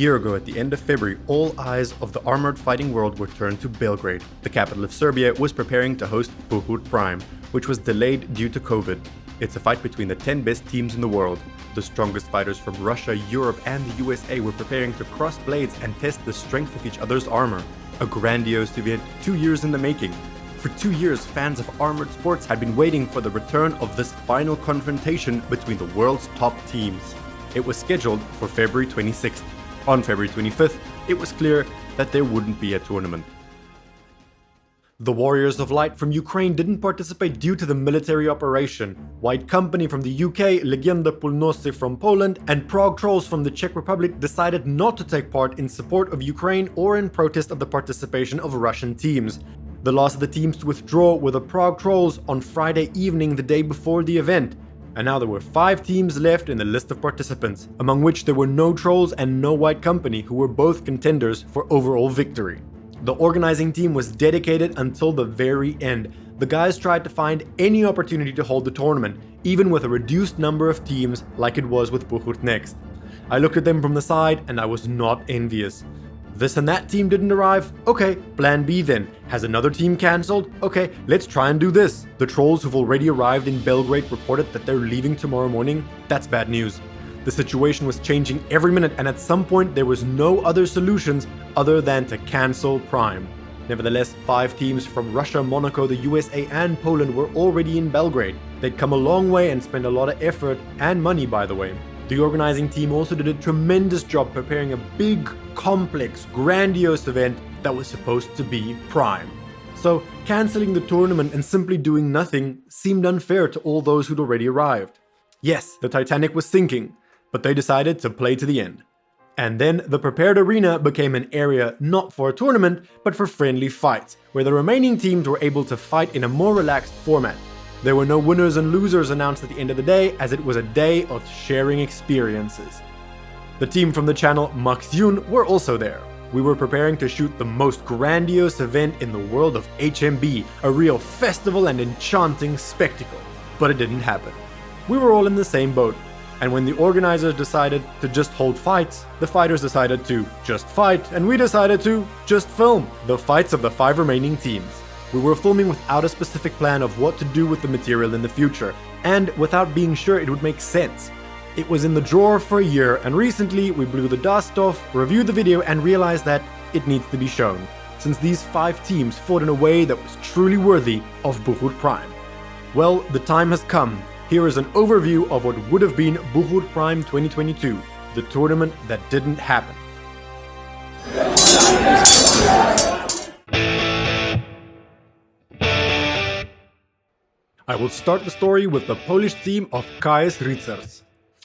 year ago, at the end of February, all eyes of the armored fighting world were turned to Belgrade. The capital of Serbia was preparing to host Buhurt Prime, which was delayed due to COVID. It's a fight between the 10 best teams in the world. The strongest fighters from Russia, Europe, and the USA were preparing to cross blades and test the strength of each other's armor. A grandiose event 2 years in the making. For 2 years, fans of armored sports had been waiting for the return of this final confrontation between the world's top teams. It was scheduled for February 26th. On February 25th, it was clear that there wouldn't be a tournament. The Warriors of Light from Ukraine didn't participate due to the military operation. White Company from the UK, Legenda Północy from Poland, and Prague Trolls from the Czech Republic decided not to take part in support of Ukraine or in protest of the participation of Russian teams. The last of the teams to withdraw were the Prague Trolls on Friday evening, the day before the event. And now there were 5 teams left in the list of participants, among which there were no Trolls and no White Company, who were both contenders for overall victory. The organizing team was dedicated until the very end. The guys tried to find any opportunity to hold the tournament, even with a reduced number of teams like it was with Buhurt Next. I looked at them from the side and I was not envious. This and that team didn't arrive? Okay, plan B then. Has another team cancelled? Okay, let's try and do this. The Trolls who've already arrived in Belgrade reported that they're leaving tomorrow morning. That's bad news. The situation was changing every minute, and at some point there was no other solutions other than to cancel Prime. Nevertheless, 5 teams from Russia, Monaco, the USA, and Poland were already in Belgrade. They'd come a long way and spent a lot of effort and money, by the way. The organizing team also did a tremendous job preparing a big, complex, grandiose event that was supposed to be Prime. So, cancelling the tournament and simply doing nothing seemed unfair to all those who'd already arrived. Yes, the Titanic was sinking, but they decided to play to the end. And then the prepared arena became an area not for a tournament, but for friendly fights, where the remaining teams were able to fight in a more relaxed format. There were no winners and losers announced at the end of the day, as it was a day of sharing experiences. The team from the channel Max Yun were also there. We were preparing to shoot the most grandiose event in the world of HMB, a real festival and enchanting spectacle. But it didn't happen. We were all in the same boat. And when the organizers decided to just hold fights, the fighters decided to just fight, and we decided to just film the fights of the 5 remaining teams. We were filming without a specific plan of what to do with the material in the future, and without being sure it would make sense. It was in the drawer for a year, and recently we blew the dust off, reviewed the video, and realized that it needs to be shown, since these 5 teams fought in a way that was truly worthy of Buhurt Prime. Well, the time has come. Here is an overview of what would have been Buhurt Prime 2022, the tournament that didn't happen. I will start the story with the Polish team of KS Rycerz.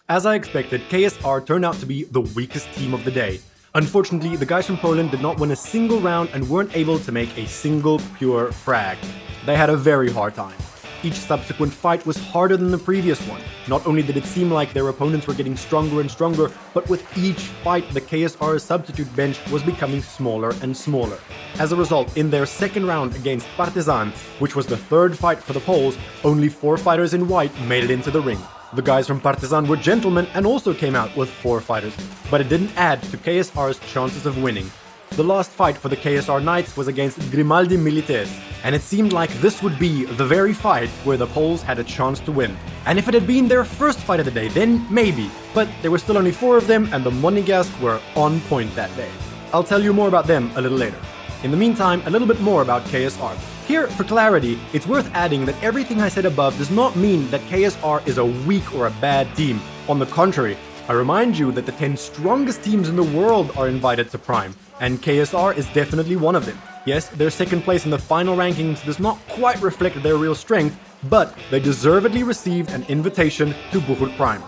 As I expected, KSR turned out to be the weakest team of the day. Unfortunately, the guys from Poland did not win a single round and weren't able to make a single pure frag. They had a very hard time. Each subsequent fight was harder than the previous one. Not only did it seem like their opponents were getting stronger and stronger, but with each fight the KSR substitute bench was becoming smaller and smaller. As a result, in their second round against Partizan, which was the 3rd fight for the Poles, only 4 fighters in white made it into the ring. The guys from Partizan were gentlemen and also came out with 4 fighters, but it didn't add to KSR's chances of winning. The last fight for the KSR Knights was against Grimaldi Milites, and it seemed like this would be the very fight where the Poles had a chance to win. And if it had been their first fight of the day, then maybe, but there were still only 4 of them and the Monegasque were on point that day. I'll tell you more about them a little later. In the meantime, a little bit more about KSR. Here, for clarity, it's worth adding that everything I said above does not mean that KSR is a weak or a bad team. On the contrary, I remind you that the 10 strongest teams in the world are invited to Prime, and KSR is definitely one of them. Yes, their second place in the final rankings does not quite reflect their real strength, but they deservedly received an invitation to Buhurt Prime.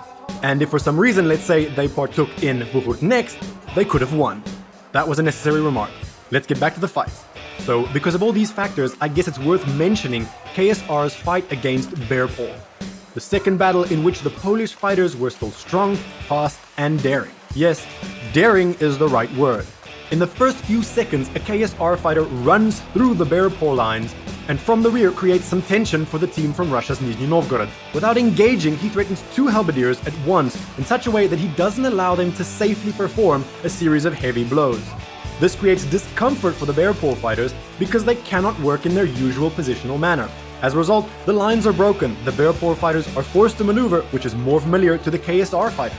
And if for some reason, let's say, they partook in Buhurt Next, they could have won. That was a necessary remark. Let's get back to the fights. So, because of all these factors, I guess it's worth mentioning KSR's fight against Bern. The second battle in which the Polish fighters were still strong, fast, and daring. Yes, daring is the right word. In the first few seconds, a KSR fighter runs through the Bern lines, and from the rear creates some tension for the team from Russia's Nizhny Novgorod. Without engaging, he threatens two halberdiers at once in such a way that he doesn't allow them to safely perform a series of heavy blows. This creates discomfort for the bear paw fighters because they cannot work in their usual positional manner. As a result, the lines are broken, the bear paw fighters are forced to maneuver, which is more familiar to the KSR fighters.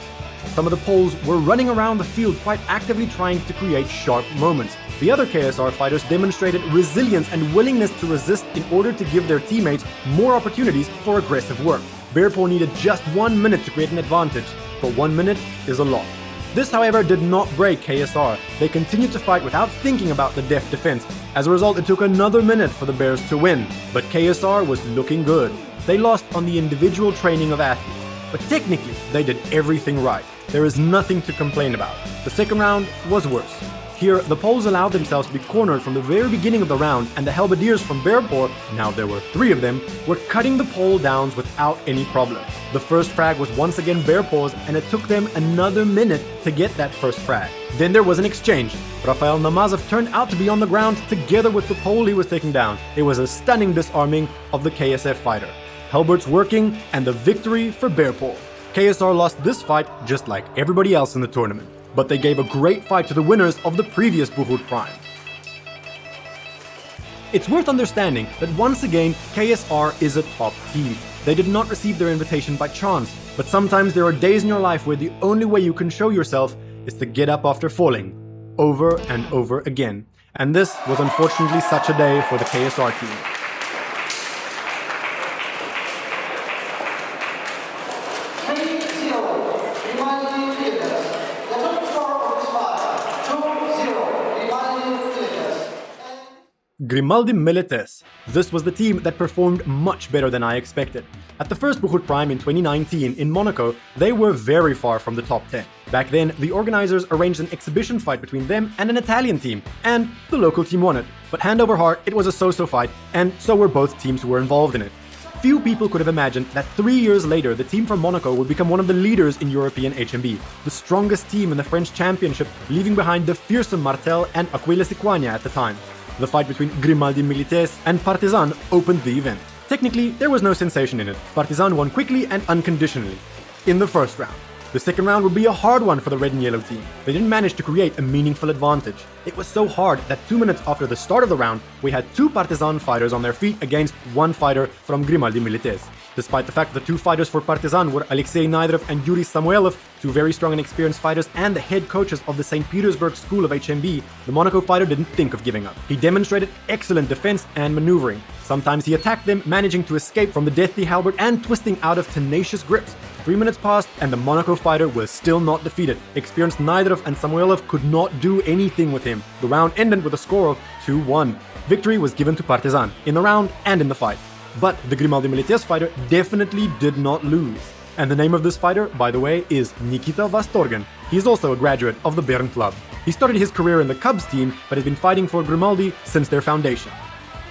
Some of the Poles were running around the field quite actively trying to create sharp moments. The other KSR fighters demonstrated resilience and willingness to resist in order to give their teammates more opportunities for aggressive work. Bear paw needed just 1 minute to create an advantage, but 1 minute is a lot. This, however, did not break KSR. They continued to fight without thinking about the deft defense. As a result, it took another minute for the Bears to win. But KSR was looking good. They lost on the individual training of athletes, but technically, they did everything right. There is nothing to complain about. The second round was worse. Here, the Poles allowed themselves to be cornered from the very beginning of the round, and the halberdiers from Bear paw, now there were 3 of them, were cutting the Pole downs without any problem. The first frag was once again Bear paw's, and it took them another minute to get that first frag. Then there was an exchange. Rafael Namazov turned out to be on the ground together with the Pole he was taking down. It was a stunning disarming of the KSF fighter. Halberds working, and the victory for Bear paw. KSR lost this fight just like everybody else in the tournament, but they gave a great fight to the winners of the previous Buhurt Prime. It's worth understanding that once again, KSR is a top team. They did not receive their invitation by chance, but sometimes there are days in your life where the only way you can show yourself is to get up after falling, over and over again. And this was unfortunately such a day for the KSR team. Grimaldi Milites. This was the team that performed much better than I expected. At the first Buhurt Prime in 2019 in Monaco, they were very far from the top 10. Back then, the organizers arranged an exhibition fight between them and an Italian team, and the local team won it. But hand over heart, it was a so-so fight, and so were both teams who were involved in it. Few people could have imagined that 3 years later, the team from Monaco would become one of the leaders in European HMB, the strongest team in the French Championship, leaving behind the fearsome Martel and Aquila Siquania at the time. The fight between Grimaldi Milites and Partizan opened the event. Technically, there was no sensation in it. Partizan won quickly and unconditionally in the first round. The second round would be a hard one for the red and yellow team. They didn't manage to create a meaningful advantage. It was so hard that 2 minutes after the start of the round, we had 2 Partizan fighters on their feet against 1 fighter from Grimaldi Milites. Despite the fact that the 2 fighters for Partizan were Alexei Naidrov and Yuri Samuelov, 2 very strong and experienced fighters and the head coaches of the St. Petersburg School of HMB, the Monaco fighter didn't think of giving up. He demonstrated excellent defense and maneuvering. Sometimes he attacked them, managing to escape from the deathly halberd and twisting out of tenacious grips. 3 minutes passed and the Monaco fighter was still not defeated. Experienced Naidrov and Samuelov could not do anything with him. The round ended with a score of 2-1. Victory was given to Partizan, in the round and in the fight. But the Grimaldi Milites fighter definitely did not lose. And the name of this fighter, by the way, is Nikita Vastorgan. He is also a graduate of the Bern club. He started his career in the Cubs team, but has been fighting for Grimaldi since their foundation.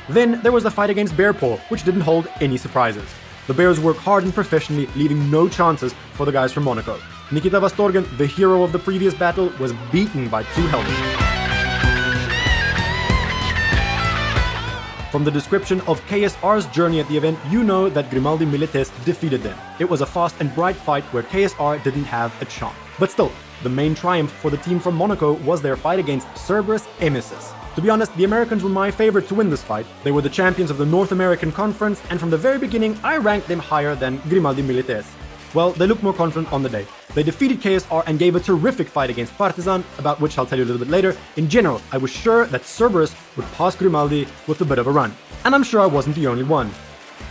Then there was the fight against Bear paw, which didn't hold any surprises. The Bears worked hard and professionally, leaving no chances for the guys from Monaco. Nikita Vastorgan, the hero of the previous battle, was beaten by 2 helmets. From the description of KSR's journey at the event, you know that Grimaldi Milites defeated them. It was a fast and bright fight where KSR didn't have a chance. But still, the main triumph for the team from Monaco was their fight against Cerberus Emissus. To be honest, the Americans were my favorite to win this fight. They were the champions of the North American Conference, and from the very beginning, I ranked them higher than Grimaldi Milites. Well, they looked more confident on the day. They defeated KSR and gave a terrific fight against Partizan, about which I'll tell you a little bit later. In general, I was sure that Cerberus would pass Grimaldi with a bit of a run. And I'm sure I wasn't the only one.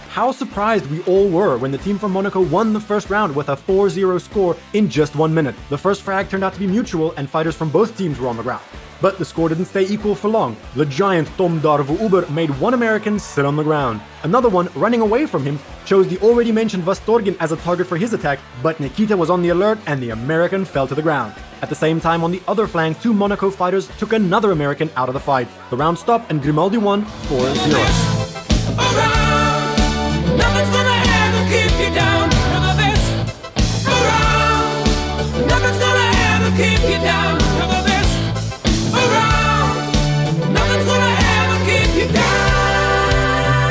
How surprised we all were when the team from Monaco won the first round with a 4-0 score in just 1 minute. The first frag turned out to be mutual and fighters from both teams were on the ground. But the score didn't stay equal for long. The giant Tom Darvo-Uber made one American sit on the ground. Another one, running away from him, chose the already mentioned Vastorgin as a target for his attack, but Nikita was on the alert and the American fell to the ground. At the same time, on the other flank, 2 Monaco fighters took another American out of the fight. The round stopped and Grimaldi won 4-0. Nothing's gonna ever keep you down. You're the best around. Nothing's gonna ever keep you down. You're the best around. Nothing's gonna ever keep you down.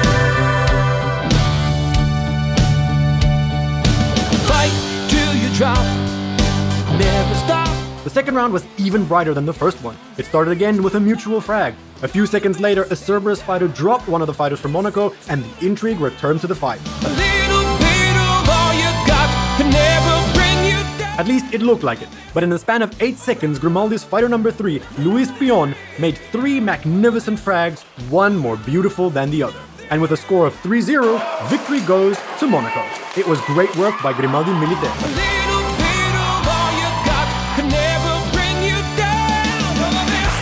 The second round was even brighter than the first one. It started again with a mutual frag. A few seconds later, a Cerberus fighter dropped one of the fighters from Monaco, and the intrigue returned to the fight. A little bit of all you got can never bring you down. At least it looked like it. But in the span of 8 seconds, Grimaldi's fighter number 3, Luis Pion, made 3 magnificent frags, one more beautiful than the other. And with a score of 3-0, victory goes to Monaco. It was great work by Grimaldi Milites. A little bit of all you got can never bring you down. All of this,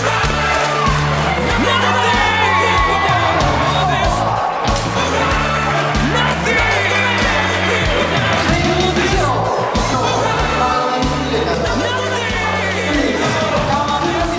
nothing can keep you down. All of this, nothing can keep you down. All of this,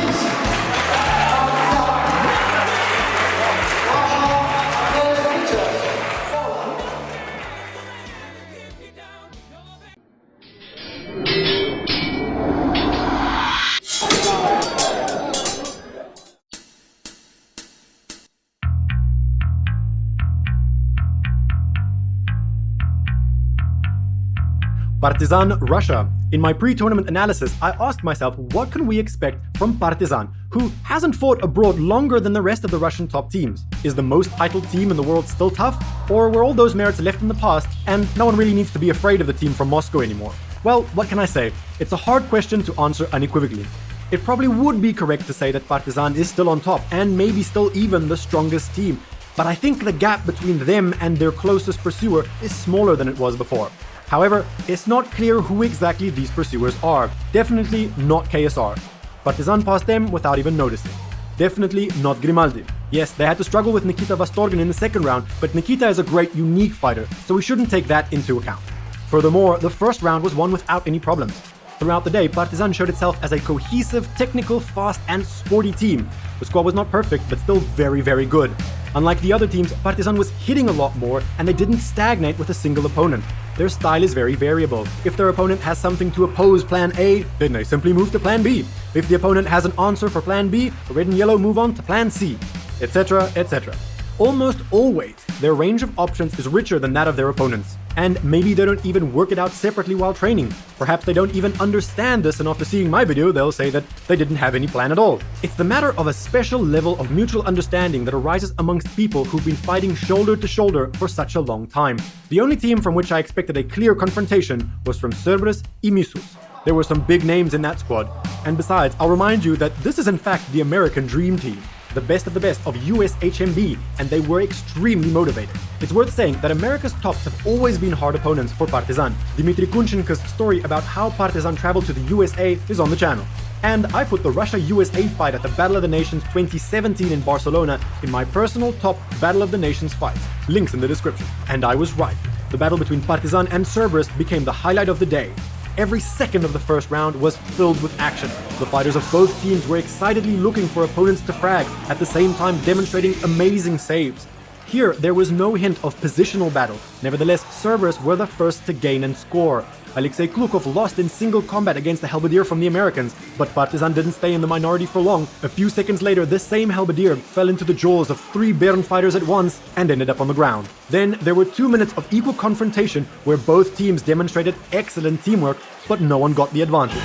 Partizan Russia. In my pre-tournament analysis, I asked myself, what can we expect from Partizan, who hasn't fought abroad longer than the rest of the Russian top teams? Is the most titled team in the world still tough? Or were all those merits left in the past, and no one really needs to be afraid of the team from Moscow anymore? Well, what can I say? It's a hard question to answer unequivocally. It probably would be correct to say that Partizan is still on top, and maybe still even the strongest team. But I think the gap between them and their closest pursuer is smaller than it was before. However, it's not clear who exactly these pursuers are. Definitely not KSR. Partizan passed them without even noticing. Definitely not Grimaldi. Yes, they had to struggle with Nikita Vastorgin in the second round, but Nikita is a great, unique fighter, so we shouldn't take that into account. Furthermore, the first round was won without any problems. Throughout the day, Partizan showed itself as a cohesive, technical, fast, and sporty team. The squad was not perfect, but still very, very good. Unlike the other teams, Partizan was hitting a lot more, and they didn't stagnate with a single opponent. Their style is very variable. If their opponent has something to oppose plan A, then they simply move to plan B. If the opponent has an answer for plan B, red and yellow move on to plan C, etc., etc. Almost always, their range of options is richer than that of their opponents. And maybe they don't even work it out separately while training. Perhaps they don't even understand this, and after seeing my video, they'll say that they didn't have any plan at all. It's the matter of a special level of mutual understanding that arises amongst people who've been fighting shoulder to shoulder for such a long time. The only team from which I expected a clear confrontation was from Cerberus Emissus. There were some big names in that squad. And besides, I'll remind you that this is in fact the American Dream Team. The best of US HMB, and they were extremely motivated. It's worth saying that America's tops have always been hard opponents for Partizan. Dmitry Kunchenko's story about how Partizan traveled to the USA is on the channel. And I put the Russia-USA fight at the Battle of the Nations 2017 in Barcelona in my personal top Battle of the Nations fights. Links in the description. And I was right. The battle between Partizan and Cerberus became the highlight of the day. Every second of the first round was filled with action. The fighters of both teams were excitedly looking for opponents to frag, at the same time demonstrating amazing saves. Here, there was no hint of positional battle. Nevertheless, Cerberus were the first to gain and score. Alexei Klukov lost in single combat against the halberdier from the Americans, but Partizan didn't stay in the minority for long. A few seconds later, this same halberdier fell into the jaws of 3 Bern fighters at once and ended up on the ground. Then there were 2 minutes of equal confrontation where both teams demonstrated excellent teamwork, but no one got the advantage.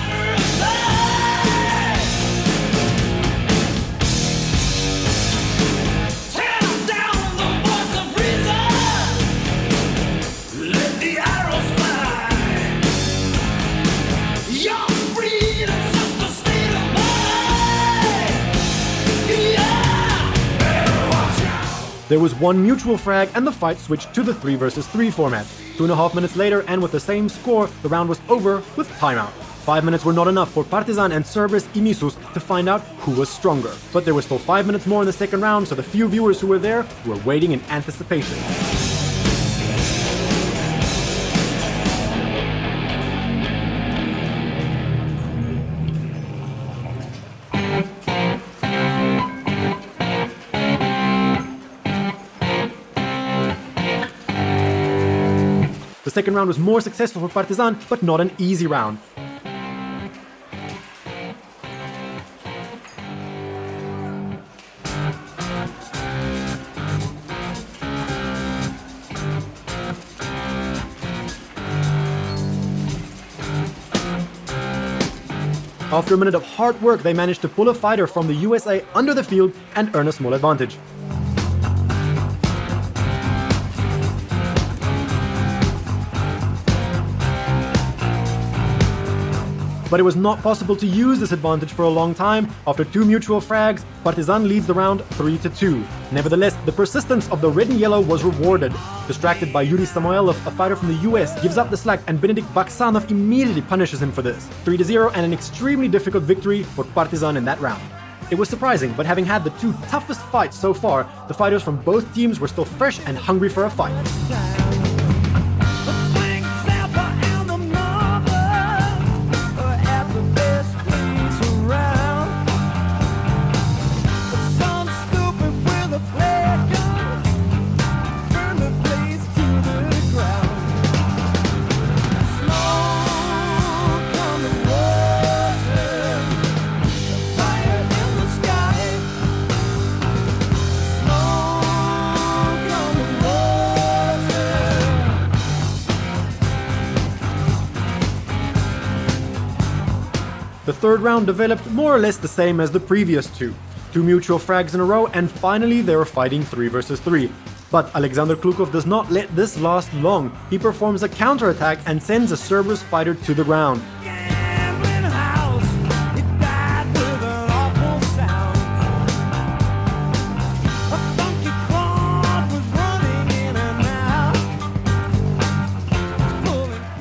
There was one mutual frag and the fight switched to the 3 versus 3 format. 2.5 minutes later, and with the same score, the round was over with timeout. 5 minutes were not enough for Partizan and Cerberus Emissus to find out who was stronger. But there were still 5 minutes more in the second round, so the few viewers who were there were waiting in anticipation. The second round was more successful for Partizan, but not an easy round. After a minute of hard work, they managed to pull a fighter from the USA under the field and earn a small advantage. But it was not possible to use this advantage for a long time. After 2 mutual frags, Partizan leads the round 3-2. Nevertheless, the persistence of the red and yellow was rewarded. Distracted by Yuri Samoilov, a fighter from the US gives up the slack and Benedikt Baksanov immediately punishes him for this. 3-0 and an extremely difficult victory for Partizan in that round. It was surprising, but having had the 2 toughest fights so far, the fighters from both teams were still fresh and hungry for a fight. The third round developed more or less the same as the previous 2. 2 mutual frags in a row, and finally they were fighting 3 versus 3. But Alexander Klukov does not let this last long. He performs a counterattack and sends a Cerberus fighter to the ground.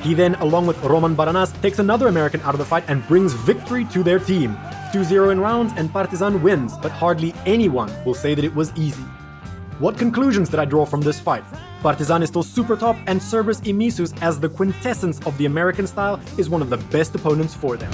He then, along with Roman Baranas, takes another American out of the fight and brings victory to their team. 2-0 in rounds and Partizan wins, but hardly anyone will say that it was easy. What conclusions did I draw from this fight? Partizan is still super top, and Cerberus Emissus, as the quintessence of the American style, is one of the best opponents for them.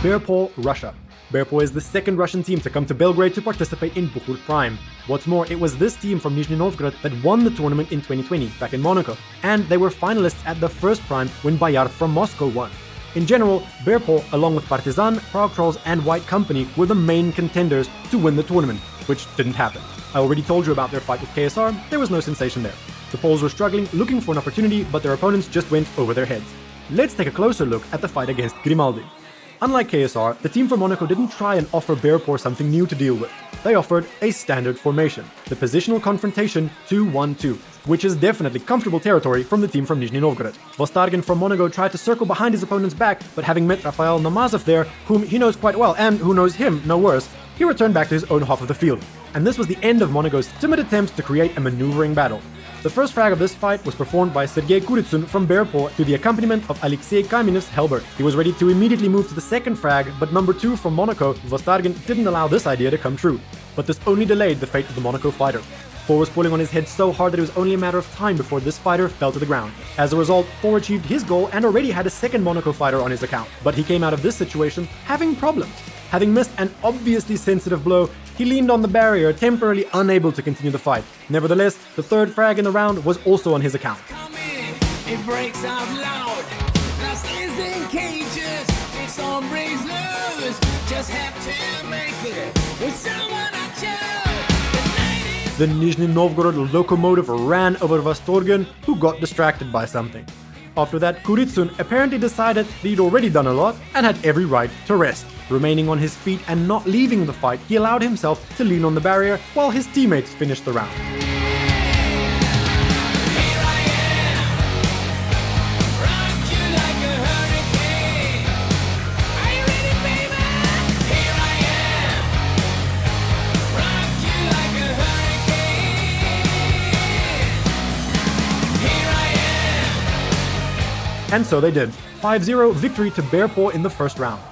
Bern, Russia. Bern is the second Russian team to come to Belgrade to participate in Buhurt Prime. What's more, it was this team from Nizhny Novgorod that won the tournament in 2020, back in Monaco, and they were finalists at the first Prime when Buhurt from Moscow won. In general, Bern, along with Partizan, Prague Trolls and White Company were the main contenders to win the tournament, which didn't happen. I already told you about their fight with KSR, there was no sensation there. The Poles were struggling, looking for an opportunity, but their opponents just went over their heads. Let's take a closer look at the fight against Grimaldi. Unlike KSR, the team from Monaco didn't try and offer Bern something new to deal with. They offered a standard formation, the positional confrontation 2-1-2, which is definitely comfortable territory from the team from Nizhny Novgorod. Vostargen from Monaco tried to circle behind his opponent's back, but having met Rafael Namazov there, whom he knows quite well and who knows him no worse, he returned back to his own half of the field. And this was the end of Monaco's timid attempts to create a maneuvering battle. The first frag of this fight was performed by Sergei Kuritsun from Bern to the accompaniment of Alexei Kamenev's Hellberg. He was ready to immediately move to the second frag, but number 2 from Monaco, Vostargen, didn't allow this idea to come true. But this only delayed the fate of the Monaco fighter. Four was pulling on his head so hard that it was only a matter of time before this fighter fell to the ground. As a result, Four achieved his goal and already had a second Monaco fighter on his account. But he came out of this situation having problems. Having missed an obviously sensitive blow, he leaned on the barrier, temporarily unable to continue the fight. Nevertheless, the third frag in the round was also on his account. It breaks out loud. Lost is in cages. It's on breaks loose. Just have to make it with someone I chose. The Nizhny Novgorod locomotive ran over Vostargen, who got distracted by something. After that, Kuritsun apparently decided that he'd already done a lot and had every right to rest. Remaining on his feet and not leaving the fight, he allowed himself to lean on the barrier while his teammates finished the round. And so they did. 5-0 victory to Bern in the first round.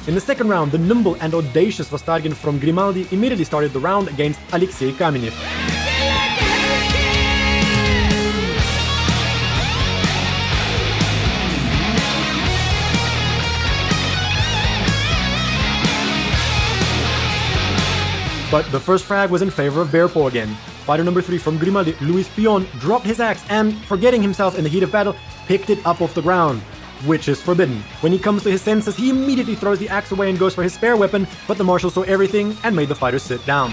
In the second round, the nimble and audacious Vostargen from Grimaldi immediately started the round against Alexei Kamenev. But the first frag was in favor of Bern again. Fighter number 3 from Grimaldi, Luis Pion, dropped his axe and, forgetting himself in the heat of battle, picked it up off the ground, which is forbidden. When he comes to his senses, he immediately throws the axe away and goes for his spare weapon, but the marshal saw everything and made the fighter sit down.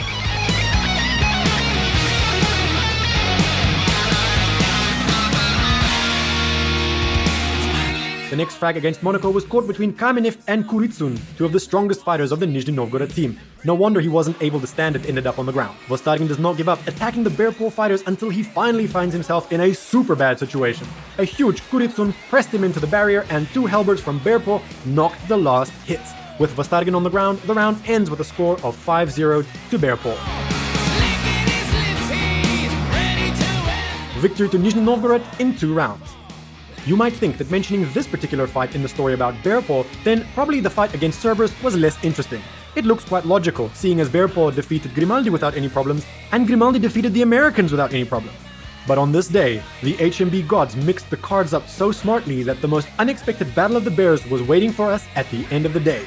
The next frag against Monaco was caught between Kamenev and Kuritsun, two of the strongest fighters of the Nizhny Novgorod team. No wonder he wasn't able to stand and ended up on the ground. Vostargin does not give up, attacking the Bearpaw fighters until he finally finds himself in a super bad situation. A huge Kuritsun pressed him into the barrier and two halberds from Bearpaw knocked the last hits. With Vostargin on the ground, the round ends with a score of 5-0 to Bearpaw. Victory to Nizhny Novgorod in 2 rounds. You might think that mentioning this particular fight in the story about Bearpaw, then probably the fight against Cerberus was less interesting. It looks quite logical, seeing as Bearpaw defeated Grimaldi without any problems, and Grimaldi defeated the Americans without any problem. But on this day, the HMB gods mixed the cards up so smartly that the most unexpected battle of the bears was waiting for us at the end of the day.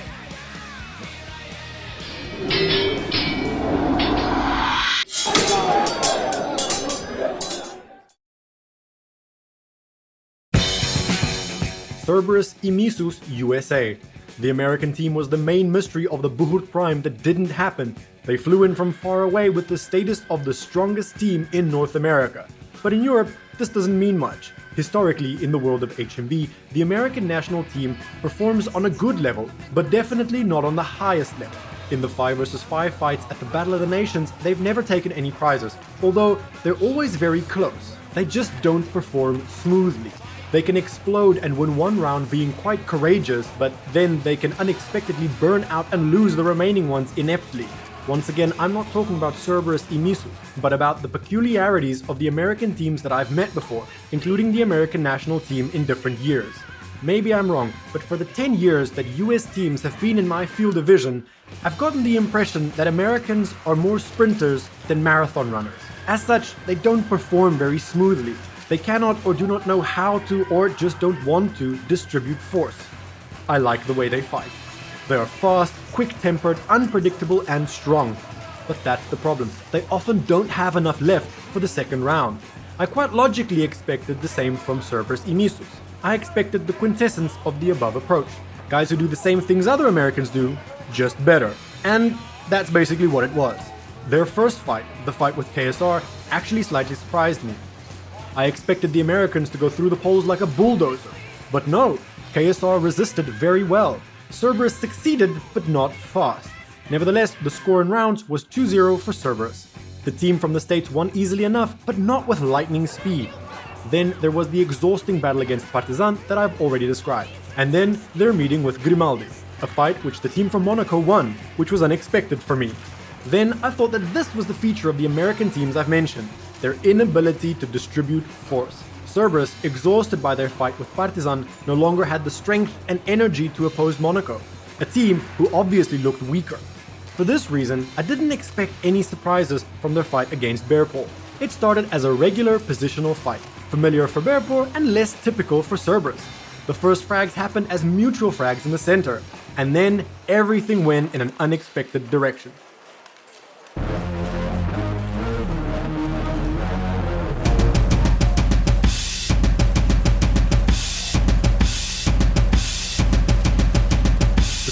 Cerberus Emissus, USA. The American team was the main mystery of the Buhurt Prime that didn't happen. They flew in from far away with the status of the strongest team in North America. But in Europe, this doesn't mean much. Historically, in the world of HMB, the American national team performs on a good level, but definitely not on the highest level. In the 5 vs 5 fights at the Battle of the Nations, they've never taken any prizes, although they're always very close. They just don't perform smoothly. They can explode and win one round being quite courageous, but then they can unexpectedly burn out and lose the remaining ones ineptly. Once again, I'm not talking about Cerberus Emissus, but about the peculiarities of the American teams that I've met before, including the American national team in different years. Maybe I'm wrong, but for the 10 years that US teams have been in my field of vision, I've gotten the impression that Americans are more sprinters than marathon runners. As such, they don't perform very smoothly. They cannot or do not know how to or just don't want to distribute force. I like the way they fight. They are fast, quick-tempered, unpredictable and strong. But that's the problem. They often don't have enough left for the second round. I quite logically expected the same from Cerberus Emissus. I expected the quintessence of the above approach. Guys who do the same things other Americans do, just better. And that's basically what it was. Their first fight, the fight with KSR, actually slightly surprised me. I expected the Americans to go through the poles like a bulldozer. But no, KSR resisted very well. Cerberus succeeded, but not fast. Nevertheless, the score in rounds was 2-0 for Cerberus. The team from the States won easily enough, but not with lightning speed. Then there was the exhausting battle against Partizan that I've already described. And then their meeting with Grimaldi, a fight which the team from Monaco won, which was unexpected for me. Then I thought that this was the feature of the American teams I've mentioned, their inability to distribute force. Cerberus, exhausted by their fight with Partizan, no longer had the strength and energy to oppose Monaco, a team who obviously looked weaker. For this reason, I didn't expect any surprises from their fight against Bearpaw. It started as a regular positional fight, familiar for Bearpaw and less typical for Cerberus. The first frags happened as mutual frags in the center, and then everything went in an unexpected direction.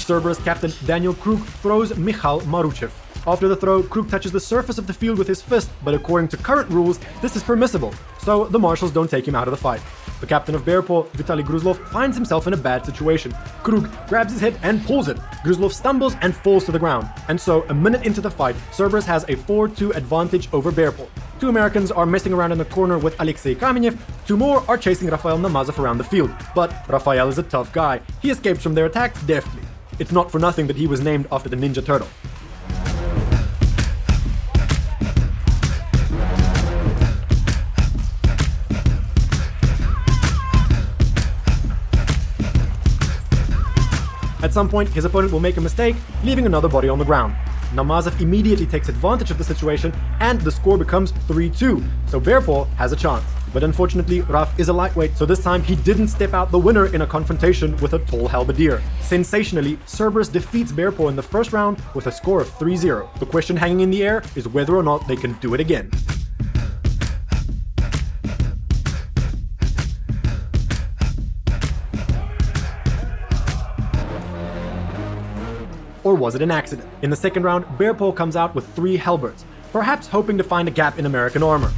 Cerberus captain Daniel Krug throws Michal Maruchev. After the throw, Krug touches the surface of the field with his fist, but according to current rules, this is permissible, so the marshals don't take him out of the fight. The captain of Bearpaw, Vitaly Gruzlov, finds himself in a bad situation. Krug grabs his head and pulls it. Gruzlov stumbles and falls to the ground. And so, a minute into the fight, Cerberus has a 4-2 advantage over Bearpaw. 2 Americans are messing around in the corner with Alexei Kamenev, 2 more are chasing Rafael Namazov around the field. But Rafael is a tough guy. He escapes from their attacks deftly. It's not for nothing that he was named after the Ninja Turtle. At some point, his opponent will make a mistake, leaving another body on the ground. Namazov immediately takes advantage of the situation, and the score becomes 3-2, so Bearpaw has a chance. But unfortunately, Raf is a lightweight, so this time he didn't step out the winner in a confrontation with a tall halberdier. Sensationally, Cerberus defeats Bearpaw in the first round with a score of 3-0. The question hanging in the air is whether or not they can do it again. or was it an accident? In the second round, Bearpaw comes out with 3 halberds, perhaps hoping to find a gap in American armor.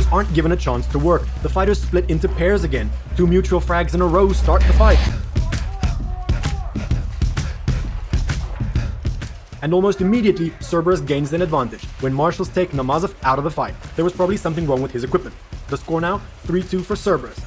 Aren't given a chance to work. The fighters split into pairs again. 2 mutual frags in a row start the fight. And almost immediately, Cerberus gains an advantage when marshals take Namazov out of the fight. There was probably something wrong with his equipment. The score now, 3-2 for Cerberus.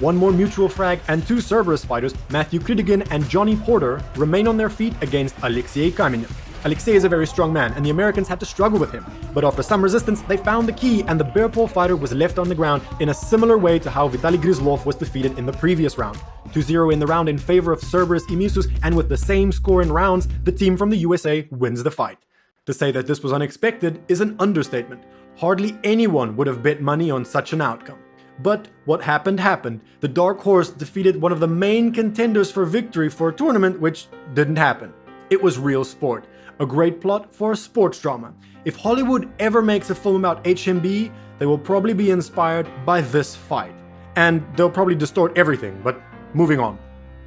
One more mutual frag and 2 Cerberus fighters, Matthew Kridigan and Johnny Porter, remain on their feet against Alexei Kamenev. Alexei is a very strong man and the Americans had to struggle with him, but after some resistance they found the key and the Bearpaw fighter was left on the ground in a similar way to how Vitaly Gryzlov was defeated in the previous round. 2-0 in the round in favor of Cerberus Emissus, and with the same score in rounds, the team from the USA wins the fight. To say that this was unexpected is an understatement. Hardly anyone would have bet money on such an outcome. But what happened happened. The Dark Horse defeated one of the main contenders for victory for a tournament which didn't happen. It was real sport. A great plot for a sports drama. If Hollywood ever makes a film about HMB, they will probably be inspired by this fight. And they'll probably distort everything, but moving on.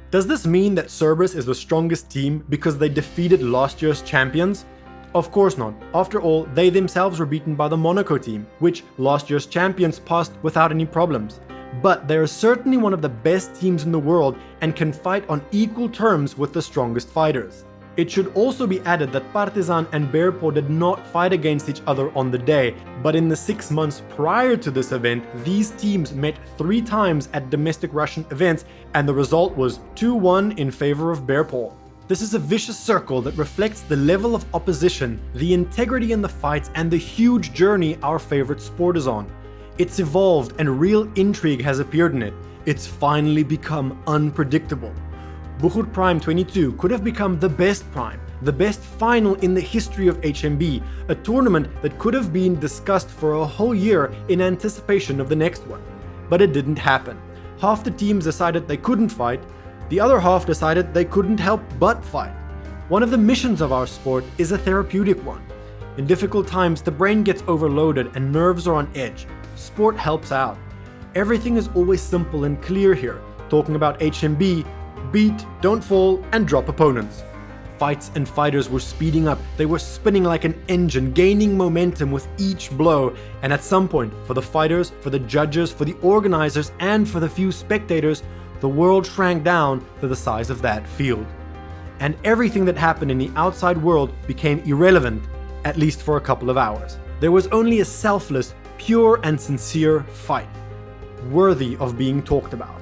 Does this mean that Cerberus is the strongest team because they defeated last year's champions? Of course not. After all, they themselves were beaten by the Monaco team, which last year's champions passed without any problems. But they are certainly one of the best teams in the world and can fight on equal terms with the strongest fighters. It should also be added that Partizan and Bearpaw did not fight against each other on the day, but in the 6 months prior to this event, these teams met 3 times at domestic Russian events, and the result was 2-1 in favor of Bearpaw. This is a vicious circle that reflects the level of opposition, the integrity in the fights, and the huge journey our favorite sport is on. It's evolved and real intrigue has appeared in it. It's finally become unpredictable. Buhurt Prime 22 could have become the best Prime, the best final in the history of HMB, a tournament that could have been discussed for a whole year in anticipation of the next one. But it didn't happen. Half the teams decided they couldn't fight, the other half decided they couldn't help but fight. One of the missions of our sport is a therapeutic one. In difficult times, the brain gets overloaded and nerves are on edge. Sport helps out. Everything is always simple and clear here, talking about HMB, beat, don't fall, and drop opponents. Fights and fighters were speeding up, they were spinning like an engine, gaining momentum with each blow, and at some point, for the fighters, for the judges, for the organizers, and for the few spectators, the world shrank down to the size of that field. And everything that happened in the outside world became irrelevant, at least for a couple of hours. There was only a selfless, pure and sincere fight, worthy of being talked about.